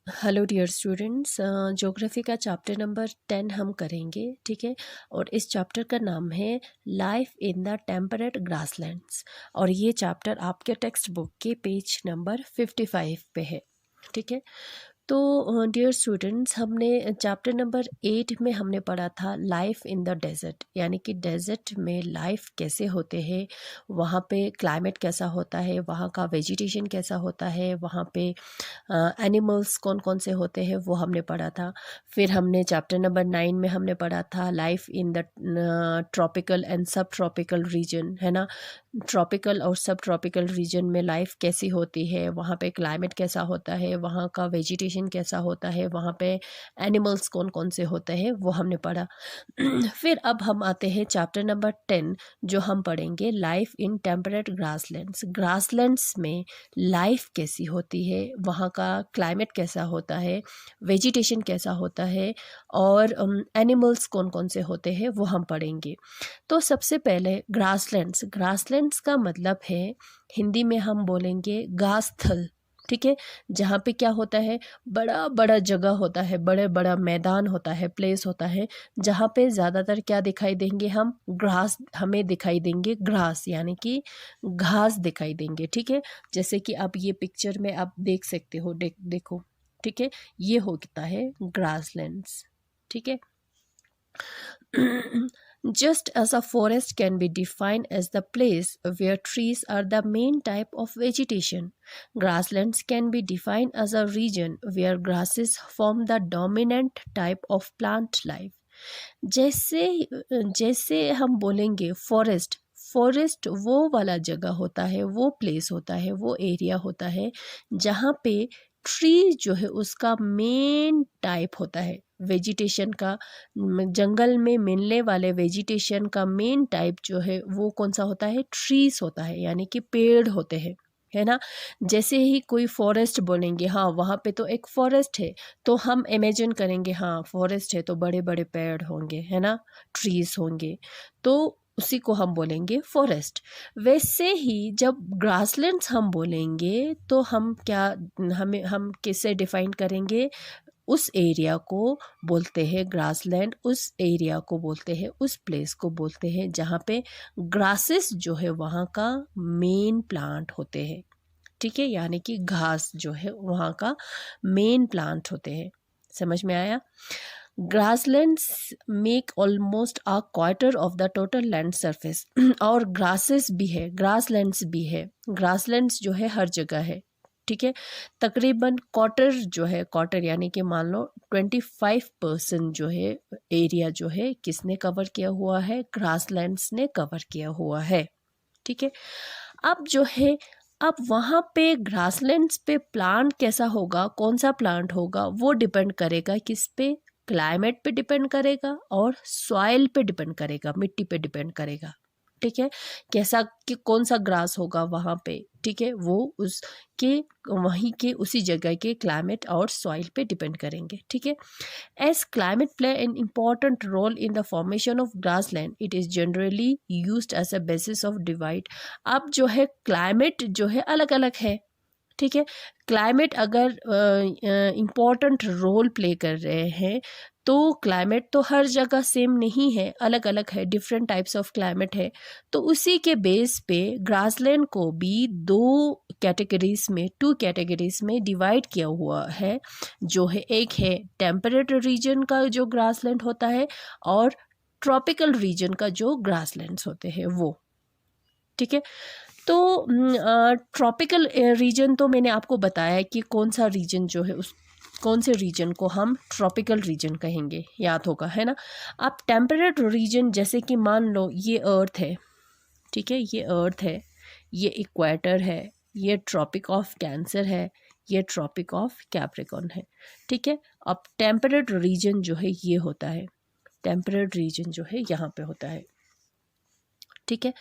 Hello dear students, geography का chapter number 10 हम करेंगे। ठीक है, और इस चैप्टर का नाम है life in the temperate grasslands और ये चैप्टर आपके टेक्स्ट बुक के पेज नंबर 55 पे है। ठीक है, तो डियर स्टूडेंट्स, हमने चैप्टर नंबर 8 में हमने पढ़ा था लाइफ इन द डेजर्ट, यानी कि डेजर्ट में लाइफ कैसे होते हैं, वहाँ पे क्लाइमेट कैसा होता है, वहाँ का वेजिटेशन कैसा होता है, वहाँ पे एनिमल्स कौन कौन से होते हैं वो हमने पढ़ा था। फिर हमने चैप्टर नंबर 9 में हमने पढ़ा था life in the tropical and सब ट्रॉपिकल रीजन, है ना। ट्रॉपिकल और सब ट्रॉपिकल रीजन में लाइफ कैसी होती है, वहाँ पे क्लाइमेट कैसा होता है, वहाँ का वेजिटेशन कैसा होता है, वहाँ पे एनिमल्स कौन कौन से होते हैं वो हमने पढ़ा। फिर अब हम आते हैं चैप्टर नंबर 10, जो हम पढ़ेंगे life in temperate grasslands. Grasslands में लाइफ कैसी होती है, वहाँ का क्लाइमेट कैसा होता है, वेजिटेशन कैसा होता है और एनिमल्स कौन कौन से होते हैं वो हम पढ़ेंगे। तो सबसे पहले ग्रासलैंड्स। ग्रासलैंड्स का मतलब है, हिंदी में हम बोलेंगे घास स्थल। ठीक है, जहाँ पे क्या होता है, बड़ा बड़ा जगह होता है, बड़े बड़ा मैदान होता है, प्लेस होता है, जहाँ पे ज़्यादातर क्या दिखाई देंगे, हम ग्रास हमें दिखाई देंगे, ग्रास यानी कि घास दिखाई देंगे। ठीक है, जैसे कि आप ये पिक्चर में आप देख सकते हो, देखो। ठीक है, ये होता है ग्रासलैंड्स। ठीक है। Just as a forest can be defined as the place where trees are the main type of vegetation, grasslands can be defined as a region where grasses form the dominant type of plant life. जैसे जैसे हम बोलेंगे forest, forest वो वाला जगह होता है, वो प्लेस होता है, वो एरिया होता है जहाँ पे ट्री जो है उसका मेन टाइप होता है वेजिटेशन का। जंगल में मिलने वाले वेजिटेशन का मेन टाइप जो है वो कौन सा होता है, ट्रीज होता है, यानी कि पेड़ होते हैं, है ना। जैसे ही कोई फॉरेस्ट बोलेंगे, हाँ वहाँ पे तो एक फॉरेस्ट है, तो हम इमेजिन करेंगे हाँ फॉरेस्ट है तो बड़े बड़े पेड़ होंगे, है ना, ट्रीज होंगे, तो उसी को हम बोलेंगे फॉरेस्ट। वैसे ही जब ग्रासलैंड्स हम बोलेंगे तो हम क्या, हम किससे डिफाइन करेंगे, उस एरिया को बोलते हैं ग्रासलैंड, उस एरिया को बोलते हैं, उस प्लेस को बोलते हैं जहाँ पे ग्रासेस जो है वहाँ का मेन प्लांट होते हैं। ठीक है, यानी कि घास जो है वहाँ का मेन प्लांट होते हैं। समझ में आया। Grasslands make almost a quarter of the total land surface. और ग्रासेस भी है, ग्रासलैंड्स भी है, ग्रासलैंड्स जो है हर जगह है। ठीक है, तकरीबन क्वार्टर जो है, क्वार्टर यानी कि मान लो 25% जो है एरिया जो है किसने कवर किया हुआ है, ग्रासलैंड्स ने कवर किया हुआ है। ठीक है, अब जो है, अब वहाँ पे ग्रासलैंड्स पे प्लांट कैसा होगा, कौन सा प्लांट होगा, वो डिपेंड करेगा किस पे, क्लाइमेट पे डिपेंड करेगा और सॉइल पे डिपेंड करेगा, मिट्टी पे डिपेंड करेगा। ठीक है, कैसा कि कौन सा ग्रास होगा वहाँ पे। ठीक है, वो उसके वहीं के उसी जगह के क्लाइमेट और सॉइल पे डिपेंड करेंगे। ठीक है, as climate play an important role in the formation of grassland, it is generally used as a basis of divide. अब जो है क्लाइमेट जो है अलग अलग है। ठीक है, क्लाइमेट अगर इम्पॉर्टेंट रोल प्ले कर रहे हैं तो क्लाइमेट तो हर जगह सेम नहीं है, अलग अलग है, डिफरेंट टाइप्स ऑफ क्लाइमेट है। तो उसी के बेस पे ग्रासलैंड को भी दो कैटेगरीज में, टू कैटेगरीज में डिवाइड किया हुआ है, जो है एक है टेम्परेट रीजन का जो ग्रासलैंड होता है और ट्रॉपिकल रीजन का जो ग्रासलैंड्स होते हैं वो। ठीक है, तो ट्रॉपिकल रीजन तो मैंने आपको बताया कि कौन सा रीजन जो है, उस कौन से रीजन को हम ट्रॉपिकल रीजन कहेंगे, याद होगा, है ना। अब टेम्परेट रीजन, जैसे कि मान लो ये अर्थ है। ठीक है, ये अर्थ है, ये इक्वेटर है, ये ट्रॉपिक ऑफ कैंसर है, ये ट्रॉपिक ऑफ कैप्रिकॉर्न है। ठीक है, अब टेम्परेट रीजन जो है ये होता है, टेम्परेट रीजन जो है यहाँ पे होता है। ठीक है,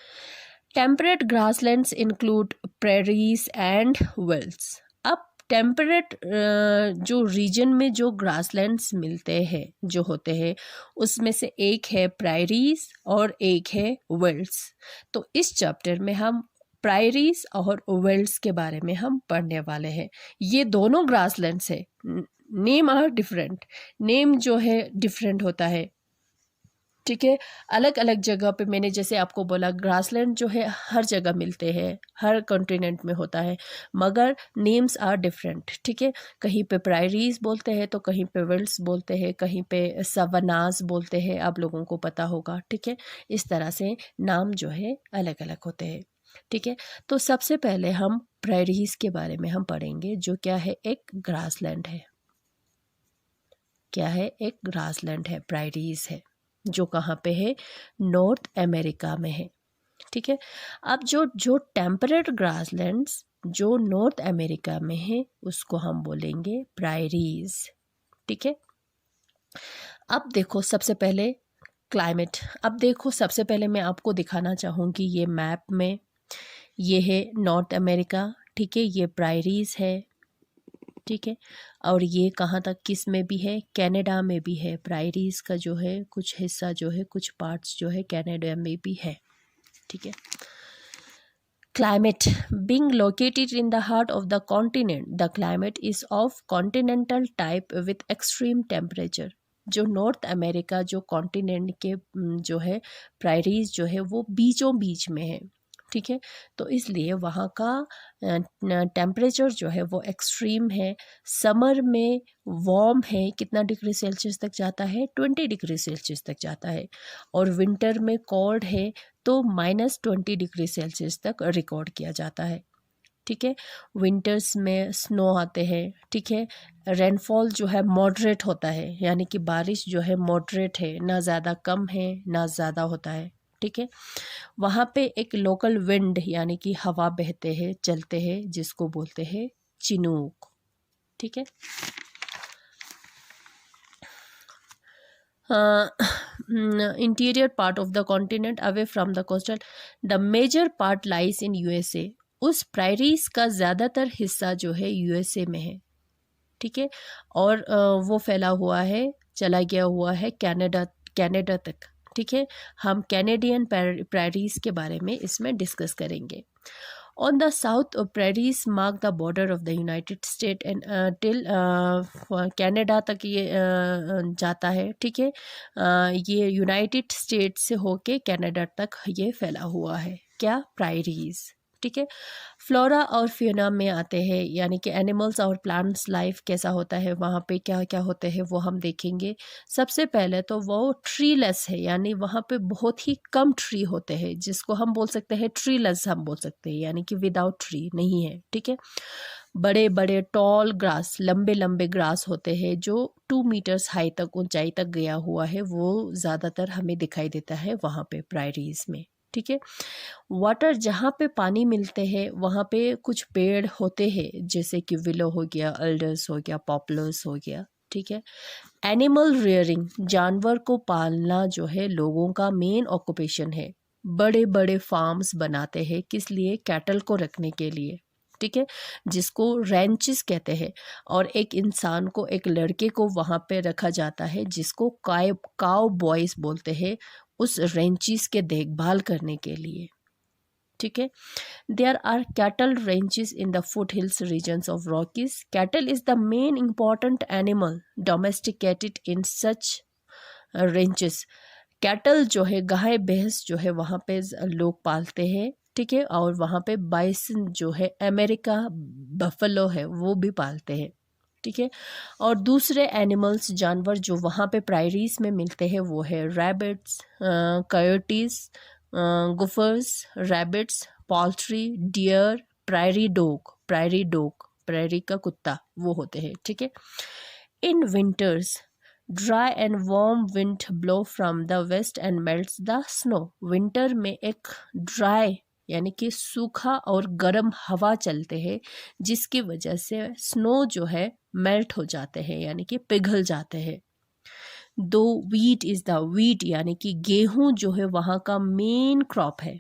temperate grasslands include prairies and veldts. अब टेम्परेट जो रीजन में जो ग्रासलैंड्स मिलते हैं, जो होते हैं, उसमें से एक है प्रायरीज और एक है वेल्स। तो इस चैप्टर में हम प्रायरीज और वेल्ड्स के बारे में हम पढ़ने वाले हैं। ये दोनों ग्रासलैंड्स है, नेम आर डिफरेंट, नेम जो है डिफरेंट होता है, ठीक है। अलग अलग जगह पे, मैंने जैसे आपको बोला ग्रासलैंड जो है हर जगह मिलते हैं, हर कॉन्टिनेंट में होता है, मगर नेम्स आर डिफरेंट, ठीक है। कहीं पे प्रायरीज बोलते हैं तो कहीं पे वेल्ड्स बोलते हैं, कहीं पे सवनास बोलते हैं, आप लोगों को पता होगा, ठीक है। इस तरह से नाम जो है अलग अलग होते हैं, ठीक है। तो सबसे पहले हम प्रायरीज के बारे में हम पढ़ेंगे, जो क्या है, एक ग्रासलैंड है। क्या है? एक ग्रासलैंड है, प्रायरीज है, जो कहाँ पे है, नॉर्थ अमेरिका में है, ठीक है। अब जो जो टेम्परेट ग्रासलैंड्स जो नॉर्थ अमेरिका में है उसको हम बोलेंगे प्रायरीज, ठीक है। अब देखो सबसे पहले क्लाइमेट, अब देखो सबसे पहले मैं आपको दिखाना चाहूँगी ये मैप में, ये है नॉर्थ अमेरिका, ठीक है, ये प्रायरीज है, ठीक है। और ये कहाँ तक किस में भी है, कनाडा में भी है, प्रायरीज का जो है कुछ हिस्सा जो है, कुछ पार्ट्स जो है कनाडा में भी है, ठीक है। Climate, being located in the heart of the continent, the climate is of continental type with extreme temperature। जो नॉर्थ अमेरिका जो कॉन्टिनेंट के जो है प्रायरीज जो है वो बीचों बीच में है, ठीक है। तो इसलिए वहाँ का टेम्परेचर जो है वो एक्सट्रीम है। समर में वार्म है, कितना डिग्री सेल्सियस तक जाता है, 20 डिग्री सेल्सियस तक जाता है। और विंटर में कोल्ड है तो -20 डिग्री सेल्सियस तक रिकॉर्ड किया जाता है, ठीक है। विंटर्स में स्नो आते हैं, ठीक है। रेनफॉल जो है मॉडरेट होता है, यानी कि बारिश जो है मॉडरेट है, ना ज़्यादा कम है ना ज़्यादा होता है, ठीक है। वहाँ पे एक लोकल विंड यानी कि हवा बहते हैं, चलते हैं, जिसको बोलते हैं चिनूक, ठीक है। Interior part of the continent away from the coastal, the major part lies in USA. उस प्रायरीज का ज़्यादातर हिस्सा जो है यूएसए में है, ठीक है। और वो फैला हुआ है, चला गया हुआ है कनाडा तक, ठीक है। हम कैनेडियन प्रायरीज के बारे में इसमें डिस्कस करेंगे। On the south प्रायरीज mark the border of the United state and till Canada तक ये जाता है, ठीक है। ये यूनाइटेड स्टेट से होके कनाडा तक ये फैला हुआ है, क्या, प्रायरीज, ठीक है। फ्लोरा और फ्यूना में आते हैं, यानी कि एनिमल्स और प्लांट्स लाइफ कैसा होता है, वहाँ पे क्या क्या होते हैं वो हम देखेंगे। सबसे पहले तो वो ट्रीलेस है, यानी वहाँ पे बहुत ही कम ट्री होते हैं, जिसको हम बोल सकते हैं ट्रीलेस, हम बोल सकते हैं, यानी कि विदाउट ट्री नहीं है, ठीक है। बड़े बड़े टॉल ग्रास, लंबे लंबे ग्रास होते हैं जो 2 मीटर्स हाई तक ऊंचाई तक गया हुआ है, वो ज़्यादातर हमें दिखाई देता है वहाँ पे प्रायरीज में, ठीक है। वाटर, जहाँ पे पानी मिलते हैं वहाँ पे कुछ पेड़ होते हैं, जैसे कि विलो हो गया, अल्डर्स हो गया, पॉपुलर्स हो गया, ठीक है। एनिमल रियरिंग, जानवर को पालना जो है लोगों का मेन ऑक्यूपेशन है। बड़े बड़े फार्म्स बनाते हैं, किस लिए, कैटल को रखने के लिए, ठीक है, जिसको रैंचेस कहते हैं। और एक इंसान को, एक लड़के को वहाँ पे रखा जाता है, जिसको काउ बॉयज बोलते हैं, उस रेंचेस के देखभाल करने के लिए, ठीक है। There are cattle ranches in the foothills regions of Rockies. Cattle is the main important animal domesticated in such ranches. Cattle जो है, गाय भैंस जो है वहाँ पे लोग पालते हैं, ठीक है। और वहाँ पे बाइसन जो है, अमेरिका बफलो है, वो भी पालते हैं, ठीक है। और दूसरे एनिमल्स, जानवर जो वहाँ पे प्रायरीज में मिलते हैं वो है rabbits, coyotes, gophers, rabbits, poultry, deer, prairie dog, prairie का कुत्ता, वो होते हैं, ठीक है। In winters dry and warm wind blow from the west and melts the snow. Winter में एक ड्राई यानी कि सूखा और गर्म हवा चलते हैं, जिसकी वजह से स्नो जो है मेल्ट हो जाते हैं, यानी कि पिघल जाते हैं। दो वीट इज द वीट, यानी कि गेहूं जो है वहाँ का मेन क्रॉप है,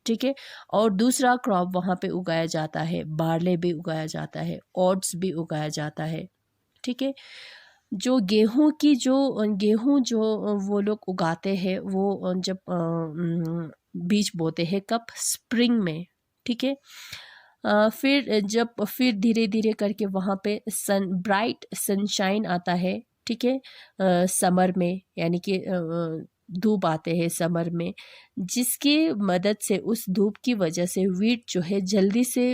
ठीक है। और दूसरा क्रॉप वहाँ पे उगाया जाता है, बार्ले भी उगाया जाता है, ओट्स भी उगाया जाता है, ठीक है। जो गेहूं जो वो लोग उगाते हैं, वो जब बीज बोते हैं, कब, स्प्रिंग में, ठीक है। फिर धीरे धीरे करके वहाँ पे ब्राइट सनशाइन आता है, ठीक है, समर में, यानी कि धूप आते हैं समर में, जिसकी मदद से, उस धूप की वजह से वीट जो है जल्दी से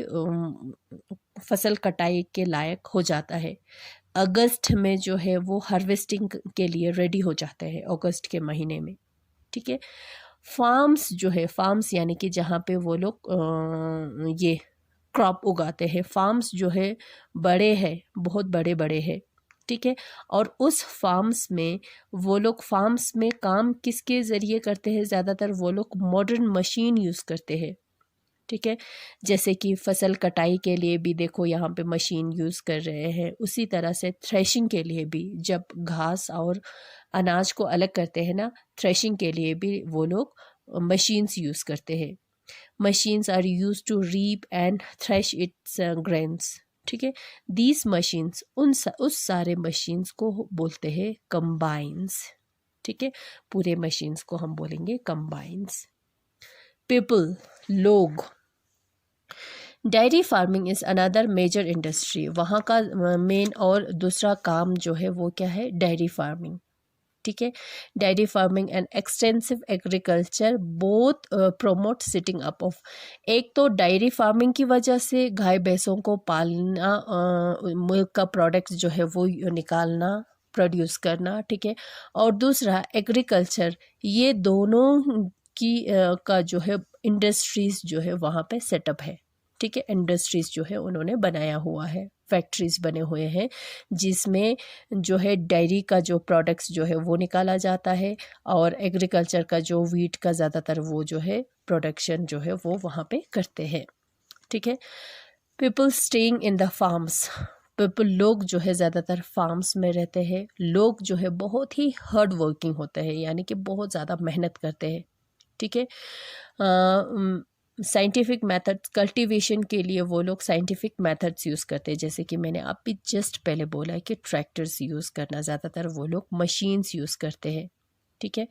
फसल कटाई के लायक हो जाता है। अगस्त में जो है वो हार्वेस्टिंग के लिए रेडी हो जाते हैं, अगस्त के महीने में, ठीक है। फार्म्स जो है, फार्म्स यानी कि जहाँ पे वो लोग ये क्रॉप उगाते हैं, फार्म्स जो है बड़े हैं, बहुत बड़े बड़े हैं, ठीक है। और उस फार्म्स में वो लोग, फार्म्स में काम किसके ज़रिए करते हैं, ज़्यादातर वो लोग मॉडर्न मशीन यूज़ करते हैं, ठीक है। जैसे कि फसल कटाई के लिए भी देखो यहाँ पे मशीन यूज़ कर रहे हैं, उसी तरह से थ्रेशिंग के लिए भी, जब घास और अनाज को अलग करते हैं ना, थ्रेशिंग के लिए भी वो लोग मशीन्स यूज़ करते हैं। Machines are use to reap and thresh its grains, ठीक है। दीज मशीन्स, उस सारे मशीन्स को बोलते हैं कंबाइंस, ठीक है। पूरे मशीन्स को हम बोलेंगे कंबाइंस। पीपल, लोग। Dairy farming is another major industry, वहाँ का मेन और दूसरा काम जो है वो क्या है, डेयरी फार्मिंग, ठीक है। Dairy farming and extensive agriculture both promote sitting up of, एक तो डेयरी फार्मिंग की वजह से गाय भैंसों को पालना, मिल्क का प्रोडक्ट्स जो है वो निकालना, प्रोड्यूस करना, ठीक है। और दूसरा एग्रीकल्चर, ये दोनों की का जो है इंडस्ट्रीज़ जो है वहाँ पे सेटअप है, ठीक है। इंडस्ट्रीज़ जो है उन्होंने बनाया हुआ है, फैक्ट्रीज बने हुए हैं, जिसमें जो है डेयरी का जो प्रोडक्ट्स जो है वो निकाला जाता है, और एग्रीकल्चर का जो वीट का ज़्यादातर वो जो है प्रोडक्शन जो है वो वहाँ पे करते हैं, ठीक है। People staying in the farms, people, लोग जो है ज़्यादातर फार्म्स में रहते हैं। लोग जो है बहुत ही हार्ड वर्किंग होते हैं, यानी कि बहुत ज़्यादा मेहनत करते हैं, ठीक है। साइंटिफिक मेथड्स, कल्टीवेशन के लिए वो लोग साइंटिफिक मेथड्स यूज़ करते हैं, जैसे कि मैंने अभी जस्ट पहले बोला है कि ट्रैक्टर्स यूज़ करना, ज़्यादातर वो लोग मशीन्स यूज़ करते हैं, ठीक है।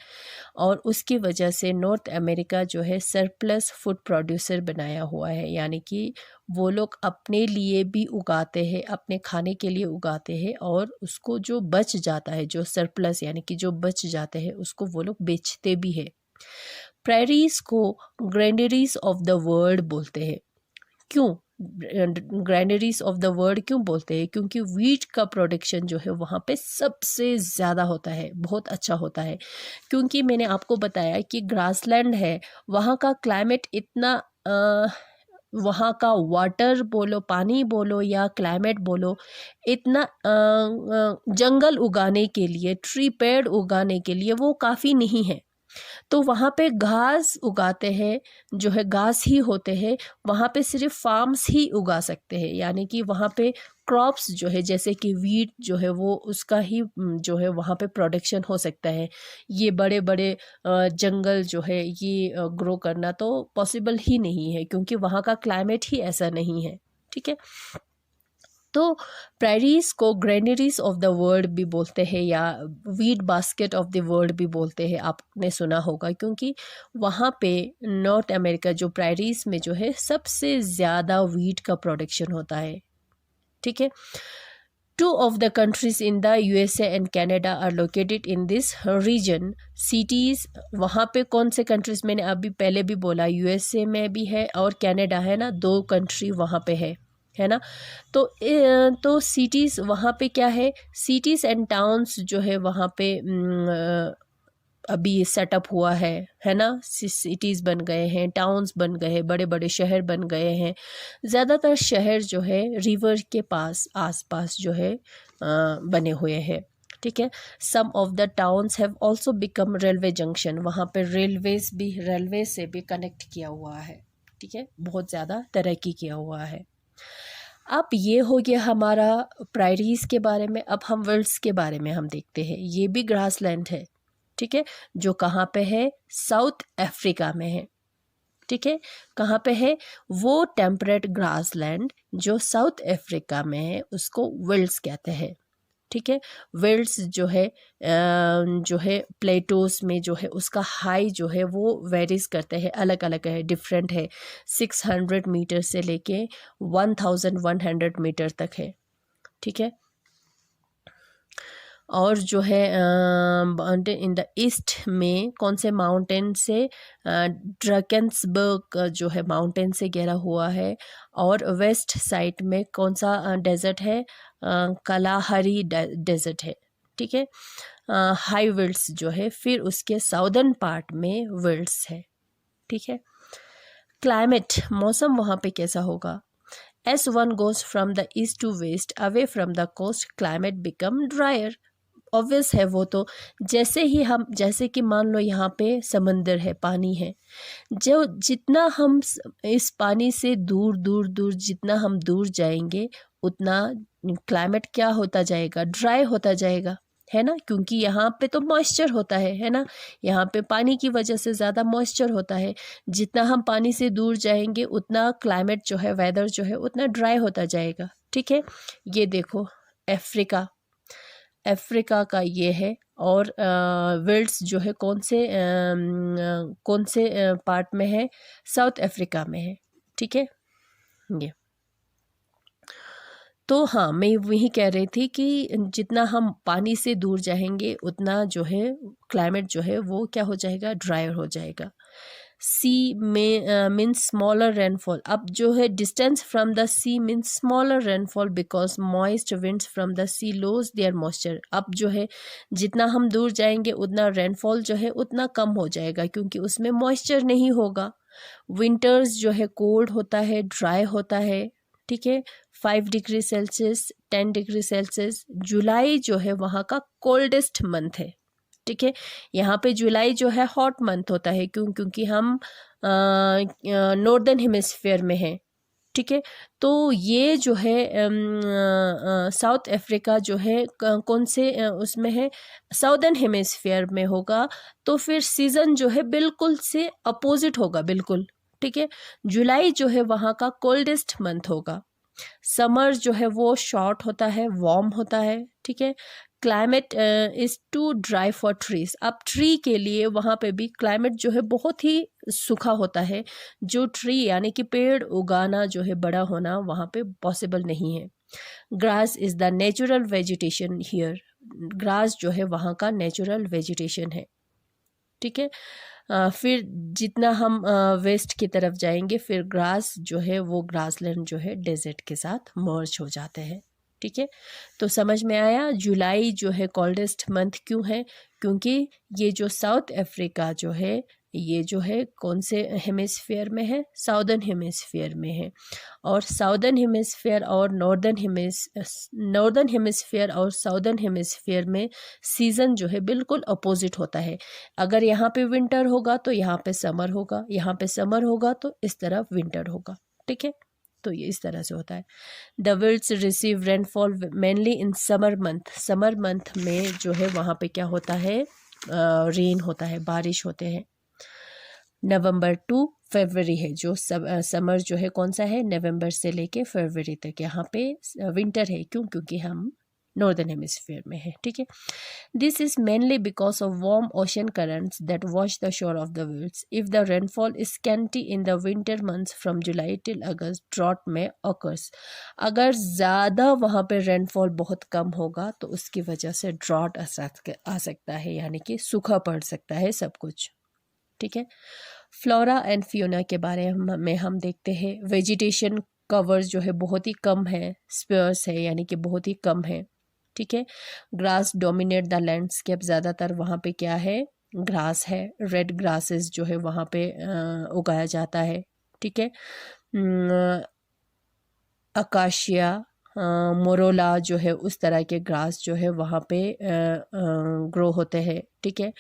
और उसकी वजह से नॉर्थ अमेरिका जो है सरप्लस फूड प्रोड्यूसर बनाया हुआ है, यानी कि वो लोग अपने लिए भी उगाते हैं, अपने खाने के लिए उगाते हैं, और उसको जो बच जाता है, जो सरप्लस यानी कि जो बच जाते हैं, उसको वो लोग बेचते भी है। प्रेरीज को ग्रैंडरीज ऑफ द वर्ल्ड बोलते हैं। क्यों ग्रैंडरीज ऑफ द वर्ल्ड क्यों बोलते हैं? क्योंकि वीट का प्रोडक्शन जो है वहाँ पे सबसे ज़्यादा होता है, बहुत अच्छा होता है। क्योंकि मैंने आपको बताया कि ग्रासलैंड है, वहाँ का क्लाइमेट इतना वहाँ का वाटर बोलो, पानी बोलो या क्लाइमेट बोलो, इतना जंगल उगाने के लिए, ट्री पेड़ उगाने के लिए वो काफ़ी नहीं है। तो वहाँ पे घास उगाते हैं, जो है घास ही होते हैं, वहाँ पे सिर्फ फार्म्स ही उगा सकते हैं, यानी कि वहाँ पे क्रॉप्स जो है, जैसे कि वीट जो है वो उसका ही जो है वहाँ पे प्रोडक्शन हो सकता है। ये बड़े बड़े जंगल जो है ये ग्रो करना तो पॉसिबल ही नहीं है, क्योंकि वहाँ का क्लाइमेट ही ऐसा नहीं है, ठीक है। तो प्रेरीज को ग्रेनरीज ऑफ द वर्ल्ड भी बोलते हैं, या wheat basket of the world भी बोलते हैं, आपने सुना होगा, क्योंकि वहाँ पे नॉर्थ अमेरिका जो प्रेरीज में जो है सबसे ज़्यादा वीट का प्रोडक्शन होता है, ठीक है। 2 of the countries in the USA and Canada are located in this region. Cities, वहाँ पे कौन से कंट्रीज़, मैंने अभी पहले भी बोला, USA में भी है और कनाडा है ना, 2 कंट्री वहाँ पे है ना। तो सिटीज़ वहाँ पे क्या है, सिटीज़ एंड टाउन्स जो है वहाँ पे अभी सेटअप हुआ है ना। सिटीज़ बन गए हैं, टाउन्स बन गए हैं, बड़े बड़े शहर बन गए हैं। ज़्यादातर शहर जो है रिवर के पास, आसपास जो है बने हुए हैं, ठीक है। Some of the towns have also become railway junction, वहाँ पे रेलवे से भी कनेक्ट किया हुआ है, ठीक है, बहुत ज़्यादा तरक्की किया हुआ है। अब ये हो गया हमारा प्रायरीज़ के बारे में। अब हम विल्ड्स के बारे में हम देखते हैं। ये भी ग्रासलैंड है, ठीक है, जो कहाँ पे है, साउथ अफ्रीका में है, ठीक है। कहाँ पे है वो टेम्परेट ग्रासलैंड जो साउथ अफ्रीका में है, उसको विल्ड्स कहते हैं, ठीक है। विल्ड्स जो है प्लेटोस में जो है उसका हाई जो है वो वेरीज करते हैं, अलग अलग है, डिफरेंट है। 600 मीटर से लेके 1100 मीटर तक है, ठीक है। और जो है इन द ईस्ट में कौन से माउंटेन से, ड्रकेंसबर्ग जो है माउंटेन से घिरा हुआ है। और वेस्ट साइड में कौन सा डेजर्ट है, कलाहरी डेजर्ट है, ठीक है। हाई विल्ड्स जो है, फिर उसके साउदर्न पार्ट में विल्ड्स है, ठीक है। क्लाइमेट, मौसम वहाँ पे कैसा होगा। As one goes from the east to west away from the coast, climate become drier. Obvious है वो तो, जैसे कि मान लो यहाँ पे समंदर है, पानी है, जो जितना हम इस पानी से दूर दूर दूर जितना हम दूर जाएंगे उतना क्लाइमेट क्या होता जाएगा, ड्राई होता जाएगा, है ना। क्योंकि यहाँ पे तो मॉइस्चर होता है ना, यहाँ पे पानी की वजह से ज़्यादा मॉइस्चर होता है। जितना हम पानी से दूर जाएंगे उतना क्लाइमेट जो है, वेदर जो है उतना ड्राई होता जाएगा, ठीक है। ये देखो अफ्रीका का ये है। और विल्ड्स जो है कौन से पार्ट में है, साउथ अफ्रीका में है, ठीक है। ये तो हाँ, मैं वही कह रही थी कि जितना हम पानी से दूर जाएंगे उतना जो है क्लाइमेट जो है वो क्या हो जाएगा, ड्रायर हो जाएगा। सी में मीन्स स्मॉलर रेनफॉल, अब जो है distance from the sea means smaller rainfall because moist winds from the sea lose their moisture. अब जो है जितना हम दूर जाएंगे उतना रेनफॉल जो है उतना कम हो जाएगा, क्योंकि उसमें मॉइस्चर नहीं होगा। विंटर्स जो है कोल्ड होता है, ड्राई होता है, ठीक है। 5 डिग्री सेल्सियस 10 डिग्री सेल्सियस। जुलाई जो है वहाँ का कोल्डेस्ट मंथ है, ठीक है। यहाँ पे जुलाई जो है हॉट मंथ होता है, क्योंकि हम नॉर्दर्न हेमिस्फीयर में हैं, ठीक है। तो ये जो है साउथ अफ्रीका जो है कौन से उसमें है, साउदर्न हेमिस्फीयर में होगा। तो फिर सीज़न जो है बिल्कुल से अपोजिट होगा, बिल्कुल, ठीक है। जुलाई जो है वहाँ का कोल्डेस्ट मंथ होगा। समर जो है वो शॉर्ट होता है, वार्म होता है, ठीक है। Climate is too dry for trees. अब ट्री के लिए वहाँ पे भी क्लाइमेट जो है बहुत ही सूखा होता है, जो ट्री यानी कि पेड़ उगाना जो है, बड़ा होना वहाँ पे पॉसिबल नहीं है। Grass is the natural vegetation here. Grass जो है वहाँ का नेचुरल वेजिटेशन है, ठीक है। फिर जितना हम वेस्ट की तरफ जाएंगे फिर ग्रास जो है वो ग्रासलैंड जो है डेजर्ट के साथ मर्ज हो जाते हैं, ठीक है। तो समझ में आया जुलाई जो है कोल्डेस्ट मंथ क्यों है, क्योंकि ये जो साउथ अफ्रीका जो है ये जो है कौन से हेमिस्फीयर में है, साउदर्न हेमिस्फीयर में है। और साउदर्न हेमिस्फीयर और नॉर्दर्न हेमिस्फीयर और साउदर्न हेमिस्फीयर में सीज़न जो है बिल्कुल अपोजिट होता है। अगर यहाँ पे विंटर होगा तो यहाँ पे समर होगा, यहाँ पे समर होगा तो इस तरफ विंटर होगा, ठीक है। तो ये इस तरह से होता है। The velds receive rainfall mainly in summer month. Summer month में जो है वहाँ पे क्या होता है, रेन होता है, बारिश होते हैं। नवंबर टू फरवरी है जो समर जो है कौन सा है, नवंबर से लेके फरवरी तक यहाँ पे विंटर है। क्यों, क्योंकि हम नॉर्दर्न हेमिस्फीयर में है, ठीक है। This is mainly because of warm ocean currents that wash the shore of the velds. If the rainfall is scanty in the winter months from July till August, drought में occurs. अगर ज़्यादा वहाँ पे rainfall बहुत कम होगा तो उसकी वजह से ड्रॉट आ सकता है, यानी कि सूखा पड़ सकता है सब कुछ, ठीक है। फ्लोरा एंड फ्यूना के बारे में हम देखते हैं। वेजिटेशन कवर्स जो है बहुत ही कम है, स्पेयर्स है यानी कि बहुत ही कम है, ठीक है। Grass dominate the landscape. ज़्यादातर वहाँ पे क्या है, ग्रास है। रेड ग्रासेस जो है वहाँ पे उगाया जाता है, ठीक है। अकाशिया, मोरोला जो है उस तरह के ग्रास जो है वहाँ पे ग्रो होते हैं, ठीक है।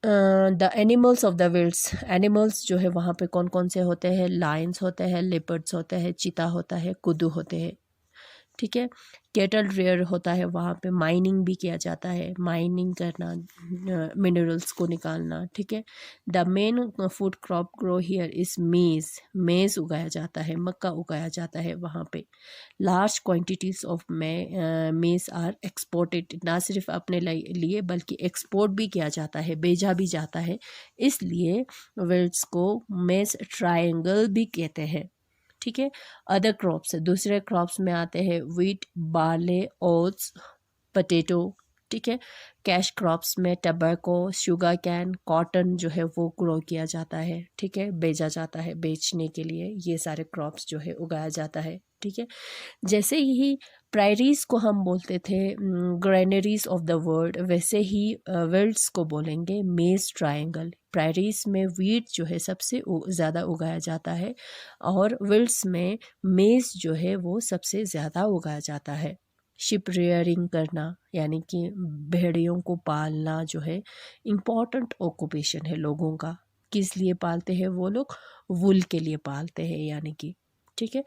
The animals of the velds. Animals जो है वहाँ पे कौन कौन से होते हैं, लायंस होते हैं, लेपर्ड्स होते हैं, चीता होता है, कुदू होते हैं, ठीक है। कैटल रेयर होता है, वहाँ पे माइनिंग भी किया जाता है, माइनिंग करना, मिनरल्स को निकालना, ठीक है। The main food crop grow here is मेज़, मेज़ उगाया जाता है, मक्का उगाया जाता है वहाँ पे। लार्ज क्वांटिटीज़ ऑफ मेज़ आर एक्सपोर्टेड, ना सिर्फ अपने लिए बल्कि एक्सपोर्ट भी किया जाता है, भेजा भी जाता है, इसलिए वेल्स को मेज़ ट्रायंगल भी कहते हैं, ठीक है। अदर क्रॉप्स, दूसरे क्रॉप्स में आते हैं वीट, बार्ले, ओट्स, पोटैटो, ठीक है। कैश क्रॉप्स में टबैको, शुगर कैन, कॉटन जो है वो ग्रो किया जाता है, ठीक है, बेचा जाता है बेचने के लिए, ये सारे क्रॉप्स जो है उगाया जाता है, ठीक है। जैसे ही प्रायरीज को हम बोलते थे ग्रेनरीज ऑफ द वर्ल्ड, वैसे ही वेल्ड्स को बोलेंगे मेज ट्रायंगल। प्रायरीज में वीट जो है सबसे ज़्यादा उगाया जाता है और वेल्ड्स में मेज जो है वो सबसे ज़्यादा उगाया जाता है। शिप रेयरिंग करना यानी कि भेड़ियों को पालना जो है इम्पॉर्टेंट ऑक्यूपेशन है लोगों का। किस लिए पालते हैं वो लोग? वुल के लिए पालते हैं यानी कि, ठीक है।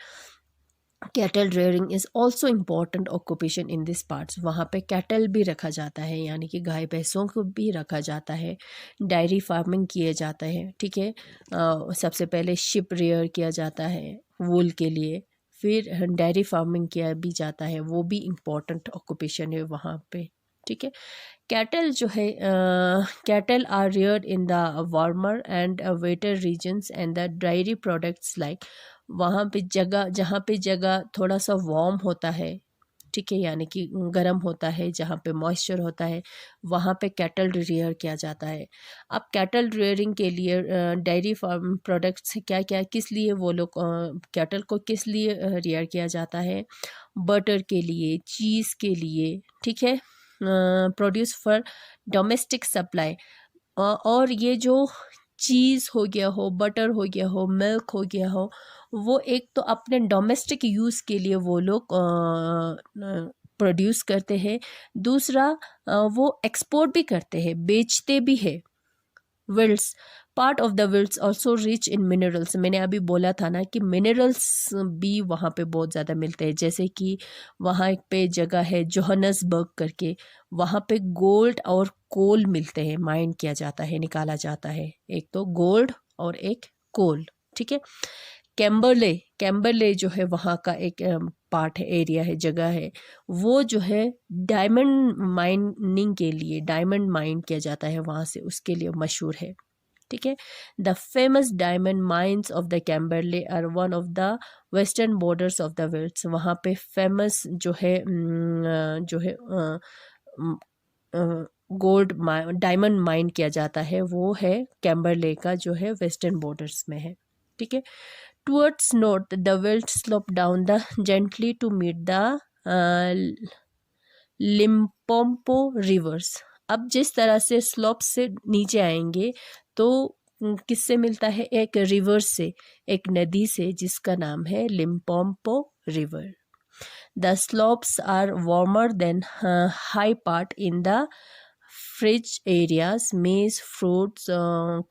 Cattle rearing is also important occupation in this parts, वहाँ पे कैटल भी रखा जाता है यानी कि गाय भैंसों को भी रखा जाता है। डायरी फार्मिंग किए जाता है, ठीक है। सबसे पहले शिप रेयर किया जाता है वूल के लिए, फिर डायरी फार्मिंग किया भी जाता है, वो भी इम्पॉर्टेंट ऑक्यूपेशन है वहाँ पे, ठीक है। कैटल जो है cattle are reared in the warmer and wetter regions and the dairy products like, वहाँ पे जगह जहाँ पे जगह थोड़ा सा वार्म होता है, ठीक है, यानी कि गर्म होता है, जहाँ पे मॉइस्चर होता है वहाँ पे कैटल रेयर किया जाता है। अब कैटल रेयरिंग के लिए डायरी फार्म प्रोडक्ट्स क्या क्या, किस लिए वो लोग कैटल को किस लिए रेयर किया जाता है? बटर के लिए, चीज़ के लिए, ठीक है, प्रोड्यूस फॉर डोमेस्टिक सप्लाई। और ये जो चीज़ हो गया हो, बटर हो गया हो, मिल्क हो गया हो, वो एक तो अपने डोमेस्टिक यूज़ के लिए वो लोग प्रोड्यूस करते हैं, दूसरा वो एक्सपोर्ट भी करते हैं, बेचते भी है। Velds, part of the velds also rich in minerals, मैंने अभी बोला था ना कि मिनरल्स भी वहाँ पे बहुत ज़्यादा मिलते हैं। जैसे कि वहाँ एक पे जगह है जोहानसबर्ग करके, वहाँ पे गोल्ड और कोल मिलते हैं, माइन किया जाता है, निकाला जाता है, एक तो गोल्ड और एक कोल, ठीक है। कैम्बरले, कैम्बरले जो है वहाँ का एक पार्ट है, एरिया है, जगह है, वो जो है डायमंड माइनिंग के लिए, डायमंड माइन किया जाता है वहाँ से, उसके लिए मशहूर है, ठीक है। The famous diamond mines of the Kimberley are one of the western borders of the velds, वहाँ पे फेमस जो है गोल्ड डायमंड माइन किया जाता है वो है कैम्बरले का, जो है वेस्टर्न बॉर्डर्स में है, ठीक है। Towards north the veld slope down the gently to meet the Limpopo rivers. अब जिस तरह से स्लोप से नीचे आएंगे तो किससे मिलता है? एक रिवर से, एक नदी से, जिसका नाम है Limpopo river. The slopes are warmer than high part in the fringe areas, maize, fruits,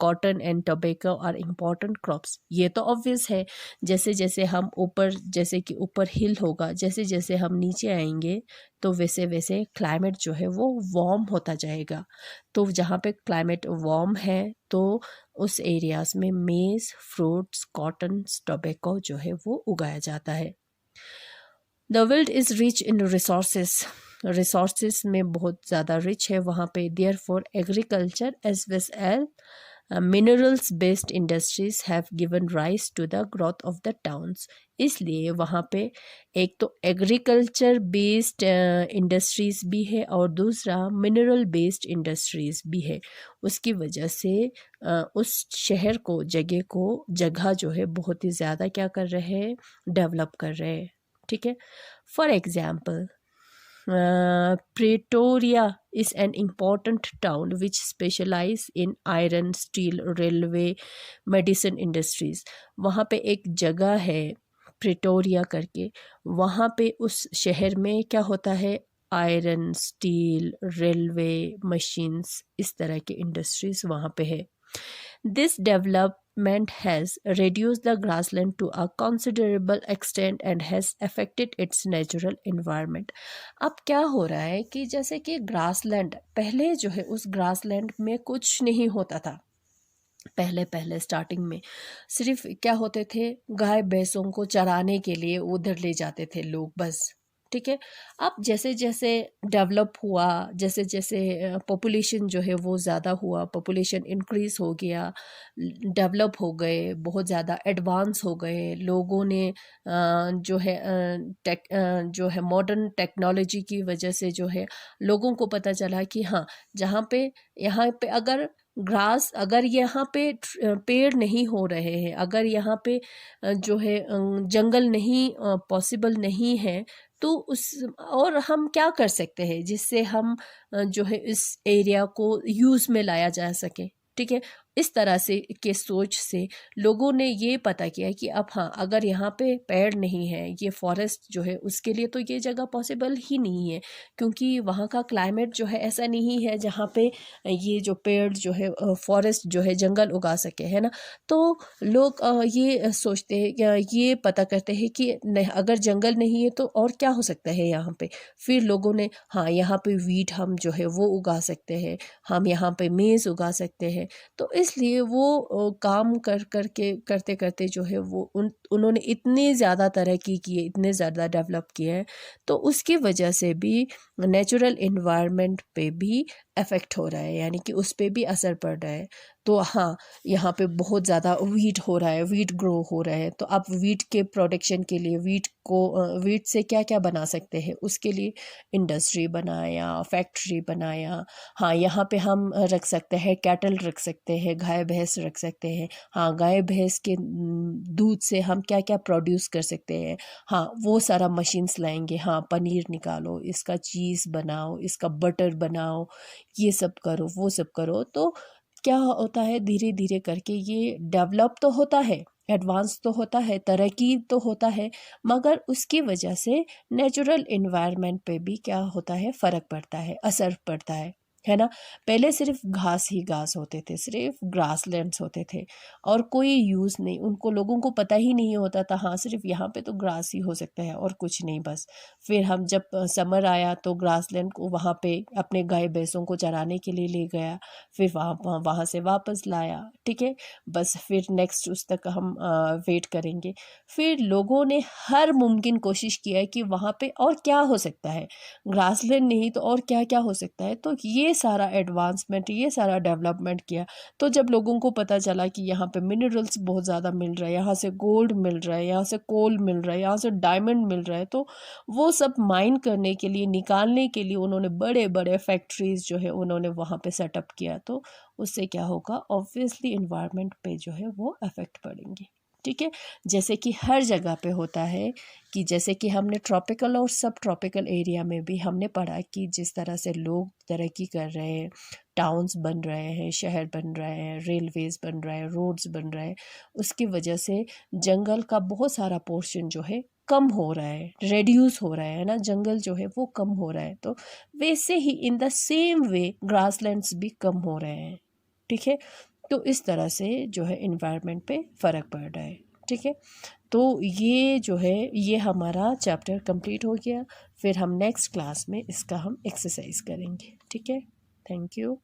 cotton and tobacco are important crops. ये तो ऑब्वियस है, जैसे जैसे हम ऊपर, जैसे कि ऊपर हिल होगा, जैसे जैसे हम नीचे आएंगे तो वैसे वैसे क्लाइमेट जो है वो वार्म होता जाएगा। तो जहाँ पे क्लाइमेट वार्म है तो उस एरियाज में मेज, फ्रूट्स, कॉटन, टोबैको जो है वो उगाया जाता है। The world is rich in resources, resources में बहुत ज़्यादा रिच है वहाँ पे। Therefore agriculture as well as minerals based industries have given rise to the growth of the towns, इसलिए वहाँ पे एक तो एग्रीकल्चर बेस्ड इंडस्ट्रीज़ भी है और दूसरा मिनरल बेस्ड इंडस्ट्रीज़ भी है। उसकी वजह से उस शहर को, जगह जो है बहुत ही ज़्यादा क्या कर रहे हैं? डेवलप कर रहे हैं, ठीक है। For example Pretoria is an important town which specialize in iron, steel, railway, medicine industries. वहाँ पे एक जगह है प्रिटोरिया करके, वहाँ पे उस शहर में क्या होता है? आयरन, स्टील, रेलवे, मशीन्स, इस तरह के इंडस्ट्रीज वहाँ पे है। This develop development has reduced the grassland to a considerable extent and has affected its natural environment. अब क्या हो रहा है कि जैसे कि ग्रासलैंड, पहले जो है उस ग्रासलैंड में कुछ नहीं होता था। पहले पहले स्टार्टिंग में सिर्फ क्या होते थे, गाय भैंसों को चराने के लिए उधर ले जाते थे लोग बस, ठीक है। अब जैसे जैसे डेवलप हुआ, जैसे जैसे पॉपुलेशन जो है वो ज़्यादा हुआ, पॉपुलेशन इंक्रीज हो गया, डेवलप हो गए, बहुत ज़्यादा एडवांस हो गए लोगों ने, जो है जो है मॉडर्न टेक्नोलॉजी की वजह से जो है लोगों को पता चला कि हाँ, जहाँ पे यहाँ पे अगर ग्रास, अगर यहाँ पे पेड़ नहीं हो रहे हैं, अगर यहाँ पे जो है जंगल नहीं पॉसिबल नहीं है, तो उस और हम क्या कर सकते हैं जिससे हम जो है इस एरिया को यूज़ में लाया जा सके, ठीक है। इस तरह से के सोच से लोगों ने ये पता किया कि अब हाँ, अगर यहाँ पे पेड़ नहीं है, ये फॉरेस्ट जो है उसके लिए तो ये जगह पॉसिबल ही नहीं है, क्योंकि वहाँ का क्लाइमेट जो है ऐसा नहीं है जहाँ पे ये जो पेड़ जो है फॉरेस्ट जो है जंगल उगा सके, है ना। तो लोग ये सोचते हैं, ये पता करते हैं कि अगर जंगल नहीं है तो और क्या हो सकता है यहाँ पे। फिर लोगों ने हाँ, यहाँ पे वीट हम जो है वो उगा सकते हैं, हम यहाँ पे मेज़ उगा सकते हैं। तो इसलिए वो काम करते करते जो है वो उन्होंने इतनी ज़्यादा तरक्की की है, इतने ज़्यादा डेवलप किए हैं, तो उसकी वजह से भी नेचुरल इन्वायरमेंट पे भी अफेक्ट हो रहा है, यानी कि उस पे भी असर पड़ रहा है। तो हाँ, यहाँ पे बहुत ज़्यादा वीट हो रहा है, वीट ग्रो हो रहा है, तो अब वीट के प्रोडक्शन के लिए वीट से क्या क्या बना सकते हैं, उसके लिए इंडस्ट्री बनाया, फैक्ट्री बनाया। हाँ, यहाँ पे हम रख सकते हैं कैटल, रख सकते हैं गाय भैंस रख सकते हैं। हाँ, गाय भैंस के दूध से हम क्या क्या प्रोड्यूस कर सकते हैं, हाँ वो सारा मशीन्स लाएंगे। हाँ, पनीर निकालो, इसका चीज़ बनाओ, इसका बटर बनाओ, ये सब करो, वो सब करो। तो क्या होता है, धीरे धीरे करके ये डेवलप तो होता है, एडवांस तो होता है, तरक्की तो होता है, मगर उसकी वजह से नेचुरल इन्वायरमेंट पे भी क्या होता है, फ़र्क पड़ता है, असर पड़ता है ना। पहले सिर्फ घास ही घास होते थे, सिर्फ ग्रासलैंड्स होते थे और कोई यूज़ नहीं, उनको लोगों को पता ही नहीं होता था। हाँ, सिर्फ यहाँ पे तो ग्रास ही हो सकता है और कुछ नहीं बस। फिर हम जब समर आया तो ग्रासलैंड को वहाँ पे अपने गाय भैंसों को चराने के लिए ले गया, फिर वहाँ से वापस लाया, ठीक है। बस फिर नेक्स्ट उस तक हम वेट करेंगे। फिर लोगों ने हर मुमकिन कोशिश किया है कि वहाँ पे और क्या हो सकता है, ग्रासलैंड नहीं तो और क्या क्या हो सकता है। तो ये सारा एडवांसमेंट, ये सारा डेवलपमेंट किया। तो जब लोगों को पता चला कि यहाँ पे मिनरल्स बहुत ज़्यादा मिल रहा है, यहाँ से गोल्ड मिल रहा है, यहाँ से कोल मिल रहा है, यहाँ से डायमंड मिल रहा है, तो वो सब माइन करने के लिए, निकालने के लिए उन्होंने बड़े बड़े फैक्ट्रीज जो है उन्होंने वहाँ पे सेटअप किया। तो उससे क्या होगा, ऑब्वियसली इन्वायरमेंट पे जो है वो अफेक्ट पड़ेंगे, ठीक है। जैसे कि हर जगह पे होता है कि जैसे कि हमने ट्रॉपिकल और सब ट्रॉपिकल एरिया में भी हमने पढ़ा कि जिस तरह से लोग तरक्की कर रहे हैं, टाउन्स बन रहे हैं, शहर बन रहे हैं, रेलवेज़ बन रहे हैं, रोड्स बन रहे हैं, उसकी वजह से जंगल का बहुत सारा पोर्शन जो है कम हो रहा है, रेड्यूस हो रहा है ना, जंगल जो है वो कम हो रहा है। तो वैसे ही in the same way grasslands भी कम हो रहे हैं, ठीक है। तो इस तरह से जो है इन्वायरमेंट पे फ़र्क पड़ रहा है, ठीक है। तो ये जो है ये हमारा चैप्टर कंप्लीट हो गया। फिर हम नेक्स्ट क्लास में इसका हम एक्सरसाइज करेंगे, ठीक है। Thank you.